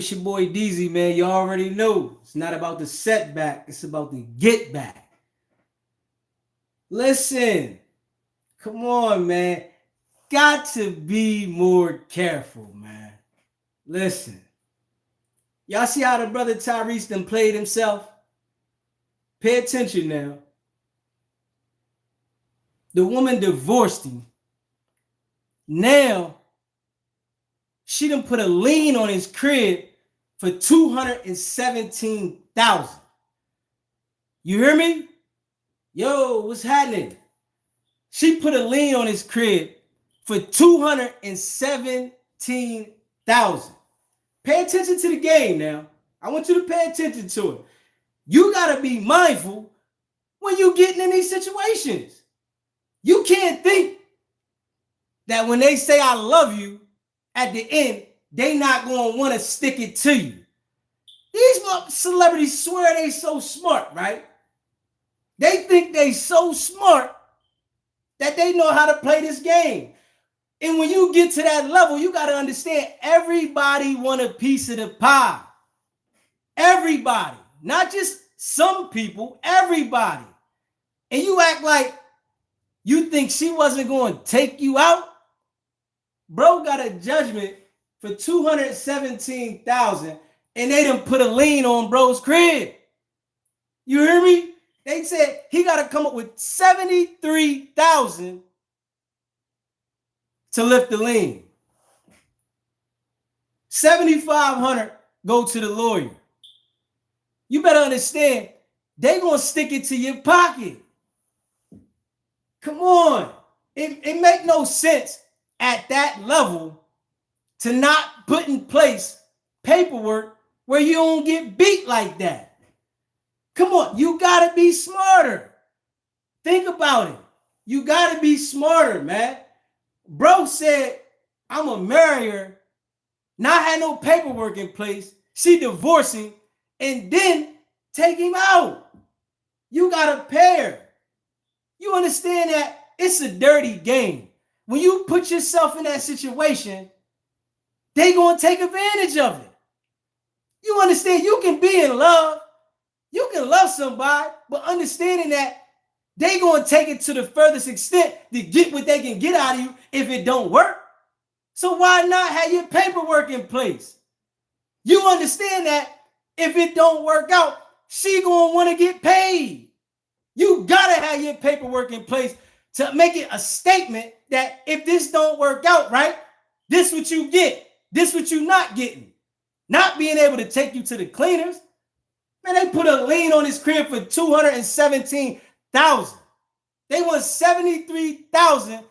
It's your boy DZ, man. You already know. It's not about the setback, it's about the get back. Listen, come on, man. Got to be more careful, man. Listen, y'all see how the brother Tyrese done played himself? Pay attention now. The woman divorced him. Now, she done put a lien on his crib for $217,000. You hear me? Yo, what's happening? She put a lien on his crib for $217,000. Pay attention to the game now. I want you to pay attention to it. You gotta be mindful when you getting in these situations. You can't think that when they say I love you, at the end, they not gonna want to stick it to you. These celebrities swear they so smart, right? They think they so smart that they know how to play this game. And when you get to that level, you got to understand everybody want a piece of the pie. Everybody, not just some people, everybody. And you act like you think she wasn't going to take you out? Bro got a judgment for $217,000 and they done put a lien on bro's crib. You hear me? They said he got to come up with $73,000 to lift the lien. $7,500 go to the lawyer. You better understand, they gonna stick it to your pocket. Come on. It make no sense at that level to not put in place paperwork where you don't get beat like that. Come on, you gotta be smarter. Think about it. You gotta be smarter, man. Bro said, I'm gonna marry her, not have no paperwork in place. She divorcing, and then take him out. You gotta pay her. You understand that it's a dirty game. When you put yourself in that situation, they gonna take advantage of it. You understand? You can be in love. You can love somebody, but understanding that they gonna take it to the furthest extent to get what they can get out of you if it don't work. So why not have your paperwork in place? You understand that if it don't work out, she gonna want to get paid. You gotta have your paperwork in place to make it a statement that if this don't work out right, this what you get. This what you not getting. Not being able to take you to the cleaners. Man, they put a lien on his crib for $217,000. They want $73,000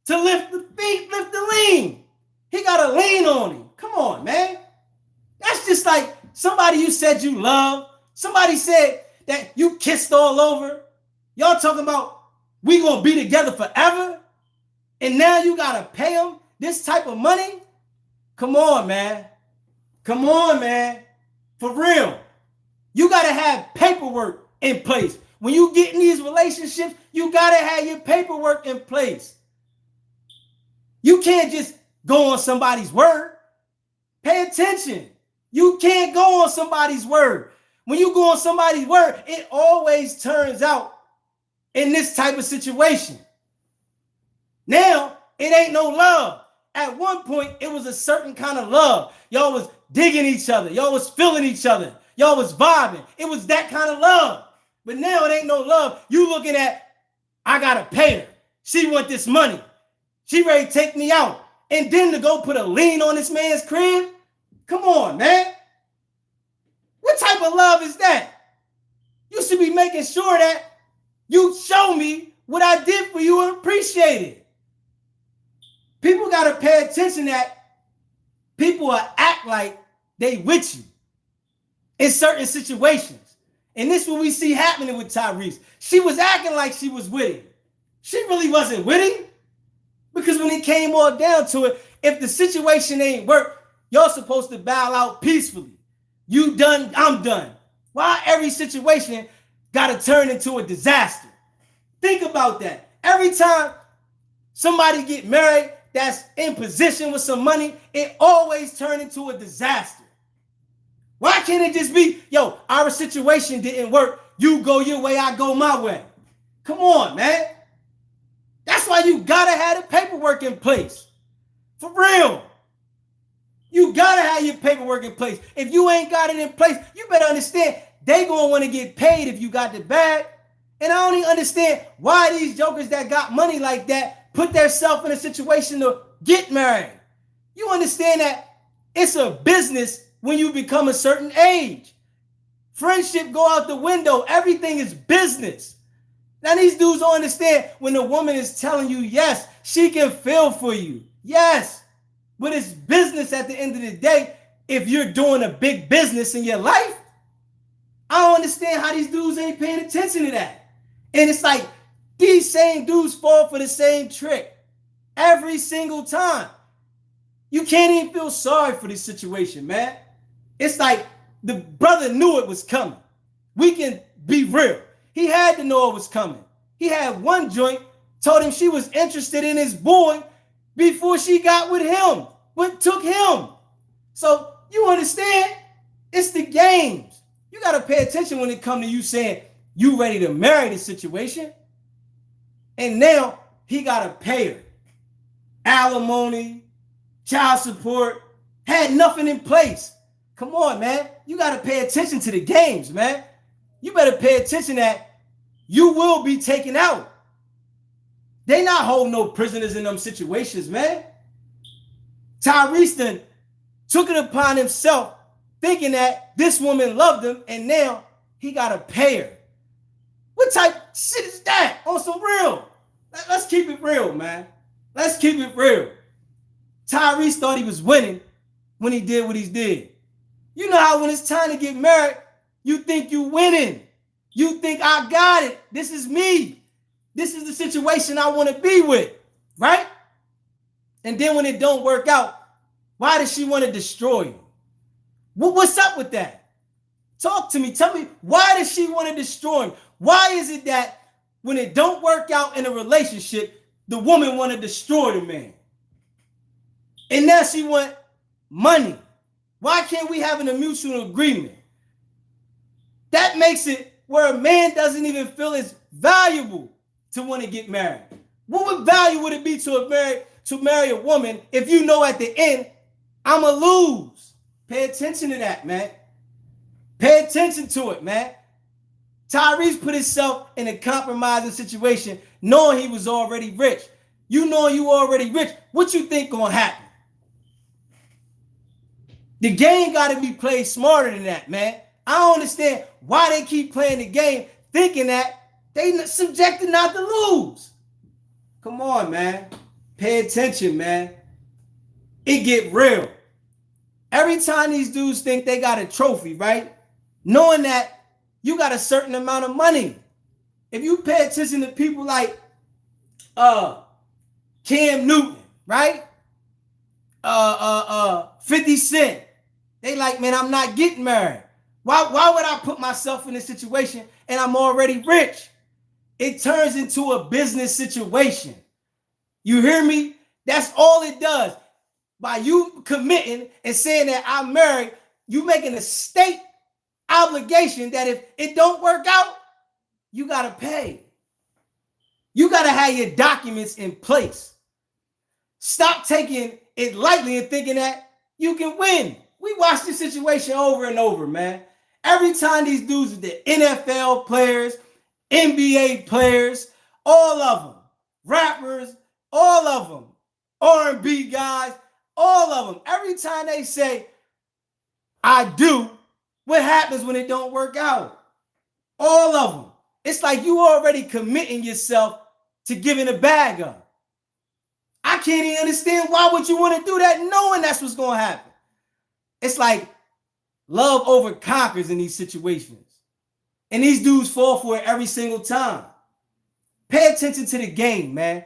to lift the lien. He got a lien on him. Come on, man. That's just like somebody you said you love. Somebody said that you kissed all over. Y'all talking about we gonna be together forever, and now you gotta pay them this type of money? Come on, man. Come on, man. For real. You gotta have paperwork in place. When you get in these relationships, you gotta have your paperwork in place. You can't just go on somebody's word. Pay attention. You can't go on somebody's word. When you go on somebody's word, it always turns out in this type of situation. Now, it ain't no love. At one point, it was a certain kind of love. Y'all was digging each other. Y'all was feeling each other. Y'all was vibing. It was that kind of love. But now it ain't no love. You looking at, I gotta pay her. She want this money. She ready to take me out. And then to go put a lien on this man's crib? Come on, man. What type of love is that? You should be making sure that you show me what I did for you and appreciate it. People got to pay attention that people will act like they with you in certain situations. And this is what we see happening with Tyrese. She was acting like she was with him. She really wasn't with him. Because when it came all down to it, if the situation ain't work, y'all supposed to bow out peacefully. You done, I'm done. Why every situation got to turn into a disaster? Think about that. Every time somebody get married that's in position with some money, it always turns into a disaster. Why can't it just be, yo, our situation didn't work. You go your way, I go my way. Come on, man. That's why you gotta have the paperwork in place. For real. You gotta have your paperwork in place. If you ain't got it in place, you better understand they gonna want to get paid if you got the bag. And I don't even understand why these jokers that got money like that put themselves in a situation to get married. You understand that it's a business when you become a certain age. Friendship go out the window. Everything is business. Now these dudes don't understand when the woman is telling you, yes, she can feel for you. Yes. But it's business at the end of the day. If you're doing a big business in your life, I don't understand how these dudes ain't paying attention to that. And it's like these same dudes fall for the same trick every single time. You can't even feel sorry for this situation, man. It's like the brother knew it was coming. We can be real. He had to know it was coming. He had one joint, told him she was interested in his boy before she got with him, but took him. So you understand? It's the games. You got to pay attention when it comes to you saying you ready to marry this situation. And now he got to pay her. Alimony, child support, had nothing in place. Come on, man. You got to pay attention to the games, man. You better pay attention that you will be taken out. They not holding no prisoners in them situations, man. Tyrese then took it upon himself thinking that this woman loved him and now he got to pay her. What type of shit is that? On some real. Let's keep it real, man. Let's keep it real. Tyrese thought he was winning when he did what he did. You know how when it's time to get married, you think you winning. You think I got it. This is me. This is the situation I want to be with, right? And then when it don't work out, why does she want to destroy you? What's up with that? Talk to me. Tell me, why does she want to destroy him? Why is it that when it don't work out in a relationship, the woman want to destroy the man? And now she want money. Why can't we have a mutual agreement? That makes it where a man doesn't even feel it's valuable to want to get married. What value would it be to marry a woman if you know at the end, I'ma lose? Pay attention to that, man. Pay attention to it, man. Tyrese put himself in a compromising situation knowing he was already rich. You know you already rich. What you think gonna happen? The game got to be played smarter than that, man. I don't understand why they keep playing the game thinking that they subjected not to lose. Come on, man. Pay attention, man. It get real. Every time these dudes think they got a trophy, right? Knowing that you got a certain amount of money. If you pay attention to people like Cam Newton, right? 50 Cent. They like, man, I'm not getting married. Why would I put myself in this situation and I'm already rich? It turns into a business situation. You hear me? That's all it does. By you committing and saying that I'm married, you making a state obligation that if it don't work out, you got to pay. You got to have your documents in place. Stop taking it lightly and thinking that you can win. We watch this situation over and over, man. Every time these dudes, the NFL players, NBA players, all of them, rappers, all of them, R&B guys, all of them. Every time they say, I do, what happens when it don't work out? All of them. It's like you already committing yourself to giving a bag up. I can't even understand why would you want to do that knowing that's what's going to happen. It's like love over conquers in these situations. And these dudes fall for it every single time. Pay attention to the game, man.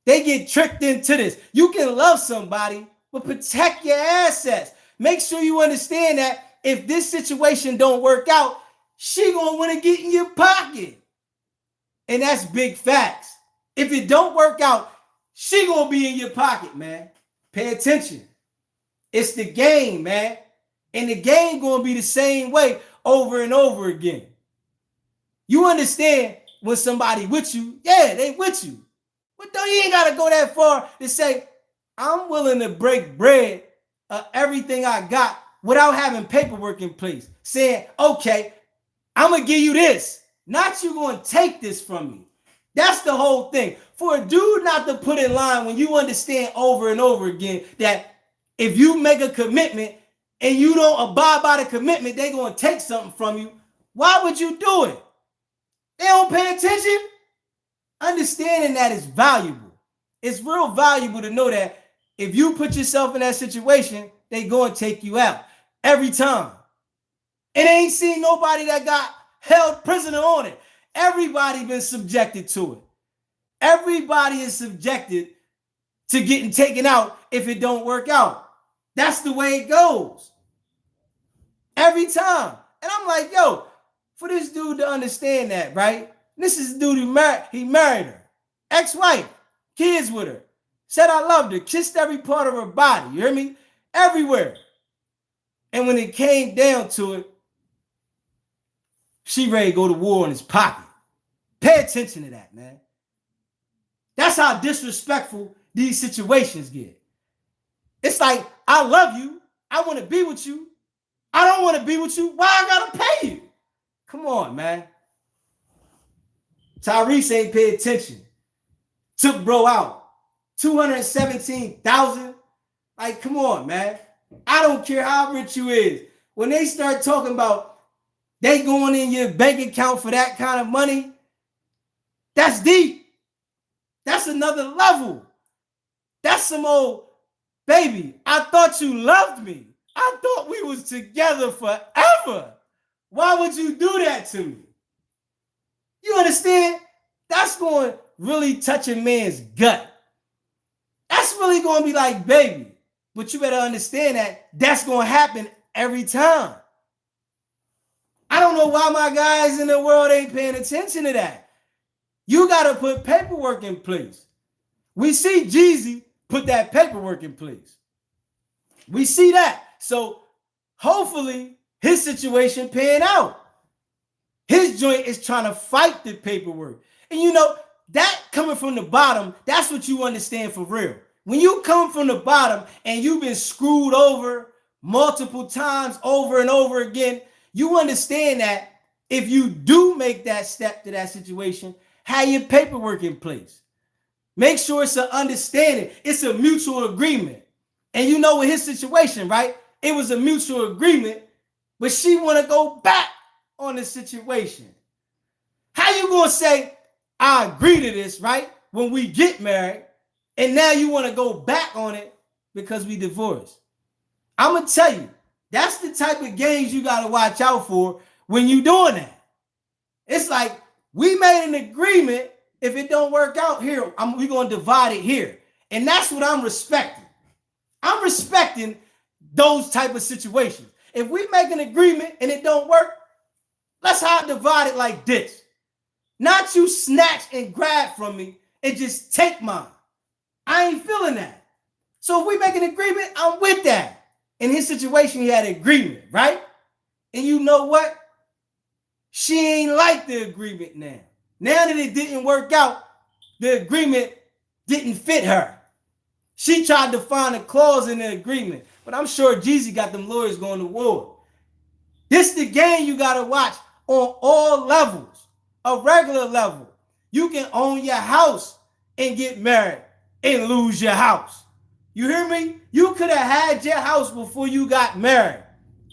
They get tricked into this. You can love somebody, but protect your assets. Make sure you understand that if this situation don't work out, she gonna want to get in your pocket. And that's big facts. If it don't work out, she gonna be in your pocket, man. Pay attention. It's the game, man. And the game going to be the same way over and over again. You understand when somebody with you, yeah, they with you. But though you ain't got to go that far to say, I'm willing to break bread of everything I got without having paperwork in place. Saying, okay, I'm going to give you this. Not you going to take this from me. That's the whole thing. For a dude not to put in line when you understand over and over again that if you make a commitment and you don't abide by the commitment, they're going to take something from you. Why would you do it? They don't pay attention. Understanding that is valuable. It's real valuable to know that if you put yourself in that situation, they going to take you out every time. And ain't seen nobody that got held prisoner on it. Everybody been subjected to it. Everybody is subjected to getting taken out if it don't work out. That's the way it goes. Every time. And I'm like, yo, for this dude to understand that, right? This is the dude he married her. Ex-wife, kids with her. Said I loved her, kissed every part of her body. You hear me? Everywhere. And when it came down to it, she ready to go to war in his pocket. Pay attention to that, man. That's how disrespectful these situations get. It's like, I love you. I want to be with you. I don't want to be with you. Why I got to pay you? Come on, man. Tyrese ain't pay attention. Took bro out. $217,000. Like, come on, man. I don't care how rich you is. When they start talking about they going in your bank account for that kind of money, that's deep. That's another level. That's some old, baby, I thought you loved me. I thought we was together forever. Why would you do that to me? You understand? That's going to really touch a man's gut. That's really going to be like, baby, but you better understand that that's going to happen every time. I don't know why my guys in the world ain't paying attention to that. You got to put paperwork in place. We see Jeezy put that paperwork in place. We see that. So hopefully his situation pan out. His joint is trying to fight the paperwork. And you know, that coming from the bottom, that's what you understand for real. When you come from the bottom and you've been screwed over multiple times over and over again, you understand that if you do make that step to that situation, have your paperwork in place. Make sure it's an understanding. It's a mutual agreement. And you know, with his situation, right? It was a mutual agreement, but she want to go back on the situation. How you going to say, I agree to this, right? When we get married, and now you want to go back on it because we divorced. I'm going to tell you, that's the type of games you got to watch out for when you doing that. It's like, we made an agreement. If it don't work out here, we're going to divide it here. And that's what I'm respecting. I'm respecting those type of situations. If we make an agreement and it don't work, let's divide it like this. Not you snatch and grab from me and just take mine. I ain't feeling that. So if we make an agreement, I'm with that. In his situation, he had an agreement, right? And you know what? She ain't like the agreement now. Now that it didn't work out, the agreement didn't fit her. She tried to find a clause in the agreement, but I'm sure Jeezy got them lawyers going to war. This the game you got to watch on all levels. A regular level. You can own your house and get married and lose your house. You hear me? You could have had your house before you got married.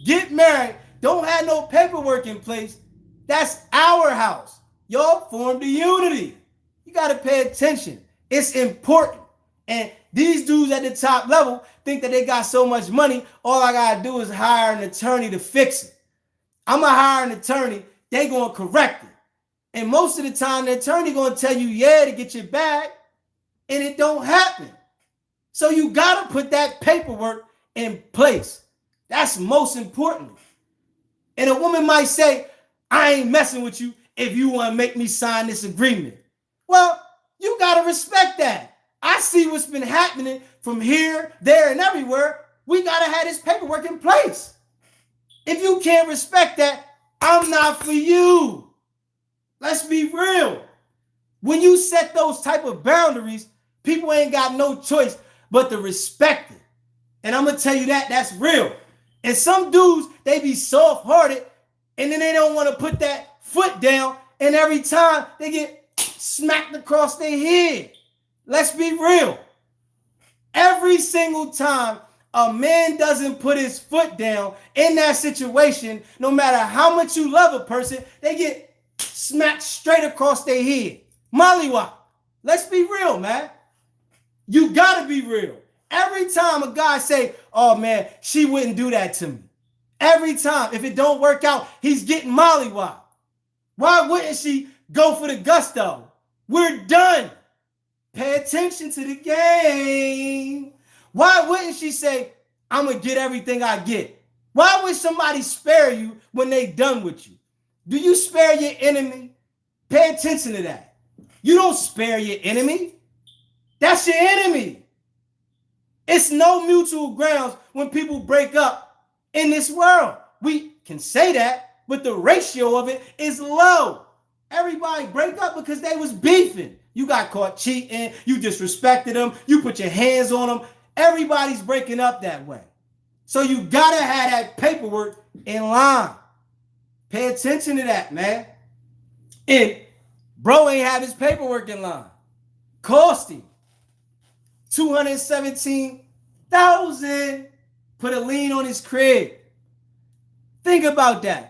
Get married. Don't have no paperwork in place. That's our house. Y'all formed a unity. You got to pay attention. It's important. And these dudes at the top level think that they got so much money, all I got to do is hire an attorney to fix it. I'm going to hire an attorney. They going to correct it. And most of the time, the attorney going to tell you, yeah, to get your bag. And it don't happen. So you got to put that paperwork in place. That's most important. And a woman might say, I ain't messing with you if you want to make me sign this agreement. Well, you got to respect that. I see what's been happening from here, there, and everywhere. We got to have this paperwork in place. If you can't respect that, I'm not for you. Let's be real. When you set those type of boundaries, people ain't got no choice but to respect it. And I'm going to tell you that that's real. And some dudes, they be soft-hearted, and then they don't want to put that foot down, and every time they get smacked across their head. Let's be real. Every single time a man doesn't put his foot down in that situation, no matter how much you love a person, they get smacked straight across their head. Mollywop. Let's be real, man. You gotta be real. Every time a guy say, oh man, she wouldn't do that to me. Every time, if it don't work out, he's getting mollywop. Why wouldn't she go for the gusto? We're done. Pay attention to the game. Why wouldn't she say, I'm going to get everything I get? Why would somebody spare you when they done with you? Do you spare your enemy? Pay attention to that. You don't spare your enemy. That's your enemy. It's no mutual grounds when people break up in this world. We can say that, but the ratio of it is low. Everybody break up because they was beefing. You got caught cheating. You disrespected them. You put your hands on them. Everybody's breaking up that way. So you got to have that paperwork in line. Pay attention to that, man. And bro ain't have his paperwork in line. Cost him $217,000. Put a lien on his crib. Think about that.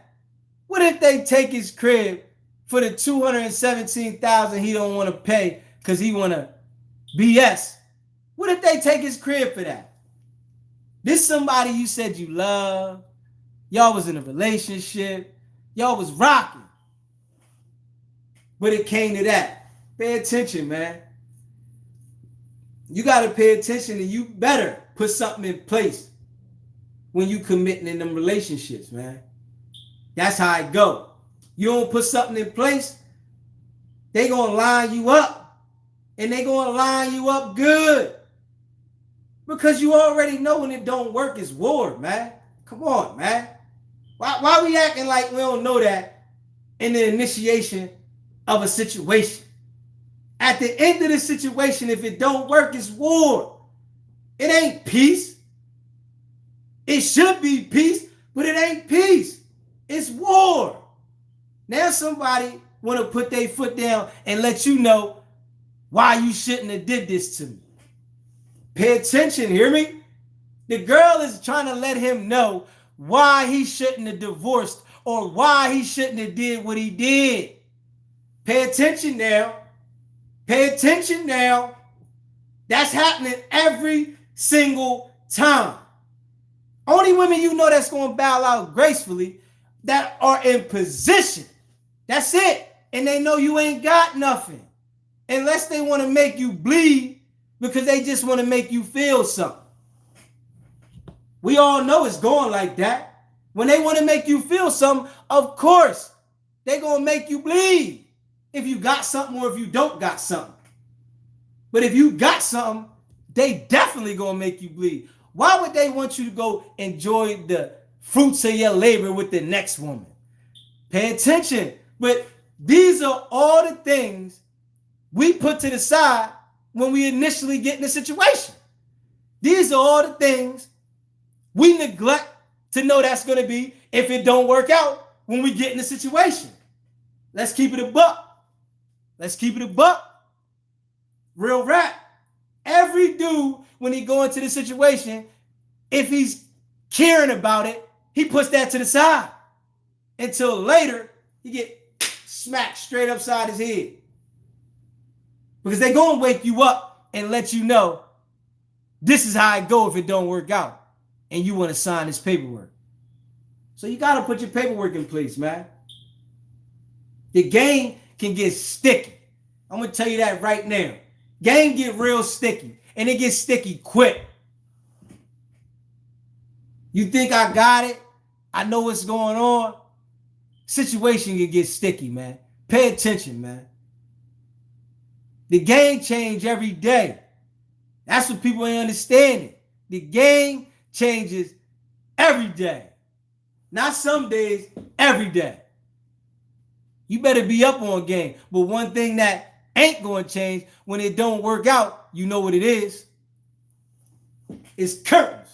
What if they take his crib for the $217,000 he don't want to pay because he want to BS? What if they take his crib for that? This somebody you said you love. Y'all was in a relationship. Y'all was rocking. But it came to that. Pay attention, man. You got to pay attention, and you better put something in place when you committing in them relationships, man. That's how it go. You don't put something in place, they gonna line you up, and they gonna line you up good, because you already know when it don't work, it's war, man. Come on, man. Why we acting like we don't know that in the initiation of a situation? At the end of the situation, if it don't work, it's war. It ain't peace. It should be peace, but it ain't peace. It's war. Now somebody want to put their foot down and let you know why you shouldn't have did this to me. Pay attention, hear me? The girl is trying to let him know why he shouldn't have divorced or why he shouldn't have did what he did. Pay attention now. Pay attention now. That's happening every single time. Only women you know that's going to bow out gracefully that are in position. That's it. And they know you ain't got nothing. Unless they want to make you bleed because they just want to make you feel something. We all know it's going like that. When they want to make you feel something, of course, they're going to make you bleed. If you got something or if you don't got something. But if you got something, they definitely going to make you bleed. Why would they want you to go enjoy the fruits of your labor with the next woman? Pay attention. But these are all the things we put to the side when we initially get in a situation. These are all the things we neglect to know that's going to be if it don't work out when we get in a situation. Let's keep it a buck. Let's keep it a buck. Real rap. Every dude, when he go into the situation, if he's caring about it, he puts that to the side until later he get smacked straight upside his head. Because they're going to wake you up and let you know this is how it go if it don't work out and you want to sign this paperwork. So you got to put your paperwork in place, man. The game can get sticky. I'm going to tell you that right now. Game get real sticky, and it gets sticky quick. You think I got it? I know what's going on. Situation can get sticky, man. Pay attention, man. The game change every day. That's what people ain't understanding. The game changes every day. Not some days, every day. You better be up on game. But one thing that ain't going to change when it don't work out, you know what it is? It's curtains.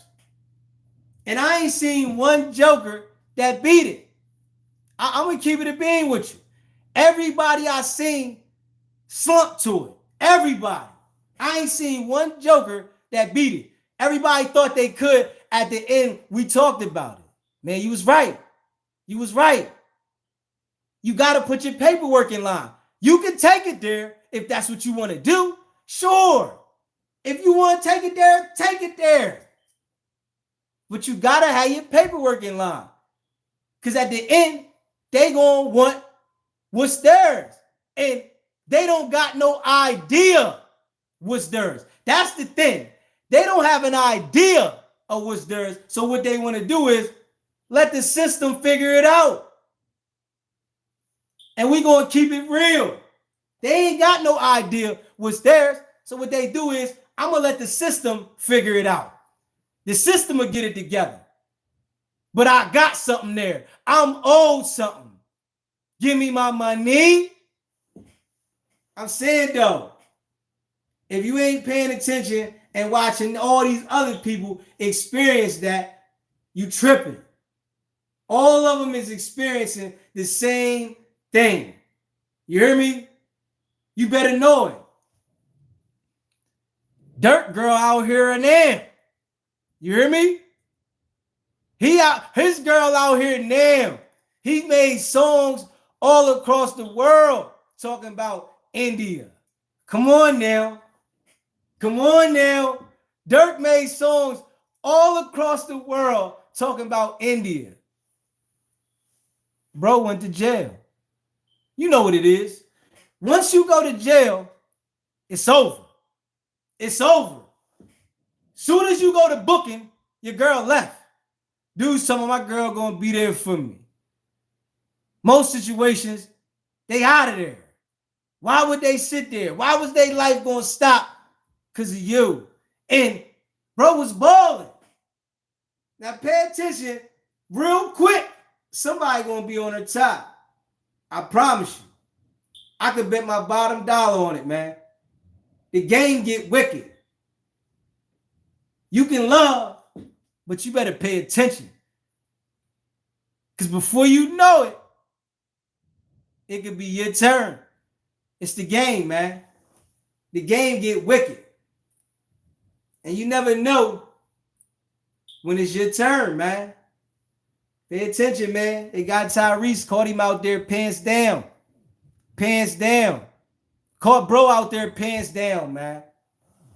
And I ain't seen one joker that beat it. I'm going to keep it a bean with you. Everybody I seen slumped to it. Everybody. I ain't seen one joker that beat it. Everybody thought they could. At the end, we talked about it. Man, you was right. You was right. You got to put your paperwork in line. You can take it there if that's what you want to do. Sure. If you want to take it there, take it there. But you got to have your paperwork in line. Because at the end, they going to want what's theirs. And they don't got no idea what's theirs. That's the thing. They don't have an idea of what's theirs. So what they want to do is let the system figure it out. And we going to keep it real. They ain't got no idea what's theirs. So what they do is, I'm going to let the system figure it out. The system will get it together. But I got something there. I'm owed something. Give me my money. I'm saying, though, if you ain't paying attention and watching all these other people experience that, you tripping. All of them is experiencing the same thing. You hear me? You better know it. Dirt girl out here in there. You hear me? His girl out here now. He made songs all across the world talking about India. Come on now. Come on now. Dirk made songs all across the world talking about India. Bro went to jail. You know what it is. Once you go to jail, it's over. It's over. Soon as you go to booking, your girl left. Dude, some of my girl gonna be there for me. Most situations, they out of there. Why would they sit there? Why was their life gonna stop because of you? And bro was balling. Now pay attention real quick. Somebody gonna be on her top. I promise you. I could bet my bottom dollar on it, man. The game get wicked. You can love, but you better pay attention. Because before you know it, it could be your turn. It's the game, man. The game get wicked. And you never know when it's your turn, man. Pay attention, man. They got Tyrese, caught him out there pants down. Pants down. Caught bro out there pants down, man.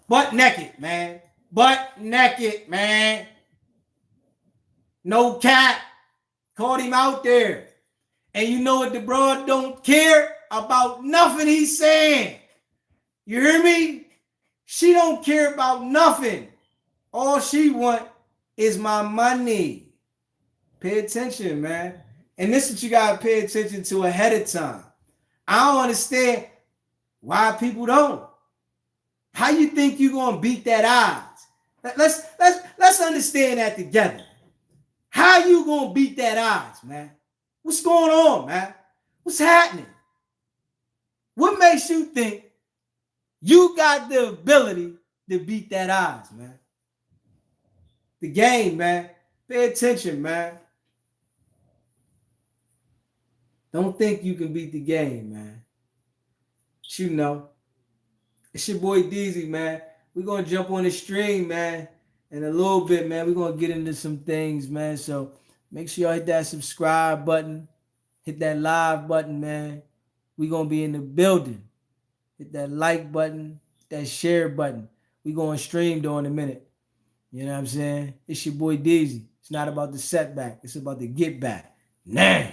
Butt naked, man. Butt naked, man. No cap. Caught him out there. And you know what? The bro don't care about nothing he's saying. You hear me? She don't care about nothing. All she want is my money. Pay attention, man. And this is what you got to pay attention to ahead of time. I don't understand why people don't. How you think you're going to beat that odds? Let's understand that together. How you going to beat that odds, man? What's going on, man? What's happening? What makes you think you got the ability to beat that odds, man? The game, man. Pay attention, man. Don't think you can beat the game, man. But you know. It's your boy Deezy, man. We're going to jump on the stream, man. In a little bit, man. We're going to get into some things, man. So make sure y'all hit that subscribe button. Hit that live button, man. We're going to be in the building. Hit that like button. That share button. We're going to stream though in a minute. You know what I'm saying? It's your boy Deezy. It's not about the setback. It's about the get back. Nah.